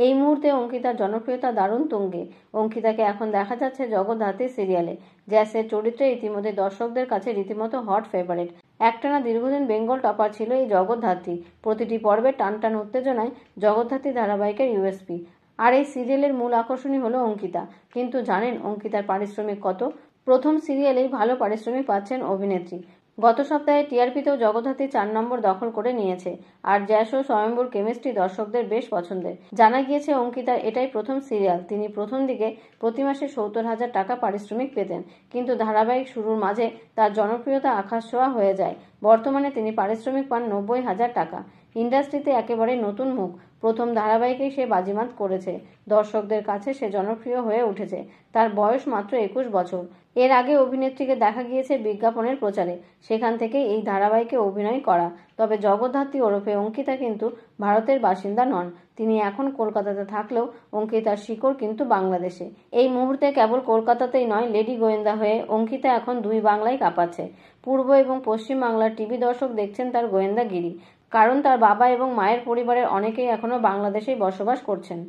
এই মুহূর্তে অঙ্কিতার জনপ্রিয়তা দারুণ তুঙ্গে। অঙ্কিতাকে এখন দেখা যাচ্ছে জগদ্ধাত্রী সিরিয়ালে। জ্যাসের চরিত্রে ইতিমধ্যে দর্শকদের কাছে রীতিমতো হট ফেভারিট। একটানা দীর্ঘদিন বেঙ্গল টপার ছিল এই জগদ্ধাত্রী। প্রতিটি পর্বে টানটান উত্তেজনায় জগদ্ধাত্রী ধারাবাহিকের ইউএসপি। আর এই সিরিয়ালের মূল আকর্ষণই হলো অঙ্কিতা। কিন্তু জানেন অঙ্কিতার পারিশ্রমিক কত? প্রথম সিরিয়ালেই ভালো পারিশ্রমিক পাচ্ছেন অভিনেত্রী। গত সপ্তাহে টিআরপিতেও জগদ্ধাত্রী 4 নম্বর দখল করে নিয়েছে। আর জ্যাস ও স্বয়ম্বর কেমিস্ট্রি দর্শকদের বেশ পছন্দের। জানা গিয়েছে অঙ্কিতার এটাই প্রথম সিরিয়াল। তিনি প্রথম দিকে প্রতি মাসে 70,000 টাকা পারিশ্রমিক পেতেন, কিন্তু ধারাবাহিক শুরুর মাঝে তার জনপ্রিয়তা আকাশ ছোঁয়া হয়ে যায়। বর্তমানে তিনি পারিশ্রমিক পান 90,000 টাকা। ইন্ডাস্ট্রিতে একেবারে নতুন মুখ। প্রথম ধারাবাহিকেই সে বাজিমাত করেছে। দর্শকদের কাছে সে জনপ্রিয় হয়ে উঠেছে। তার বয়স মাত্র 21 বছর। এর আগে অভিনেত্রীকে দেখা গিয়েছে বিজ্ঞাপনের প্রচারে। সেখান থেকে এই ধারাবাহিকে অভিনয় করা। তবে জগদ্ধাত্রী ওরফে অঙ্কিতা কিন্তু ভারতের বাসিন্দা নন। তিনি এখন কলকাতাতে থাকলেও অঙ্কিতার শিকড় কিন্তু বাংলাদেশে। এই মুহূর্তে কেবল কলকাতাতেই নয়, লেডি গোয়েন্দা হয়ে অঙ্কিতা এখন দুই বাংলায় কাঁপাচ্ছে। পূর্ব এবং পশ্চিম বাংলার টিভি দর্শক দেখছেন তার গোয়েন্দাগিরি। কারণ তার বাবা এবং মায়ের পরিবারের অনেকেই এখনো বাংলাদেশেই বসবাস করছেন।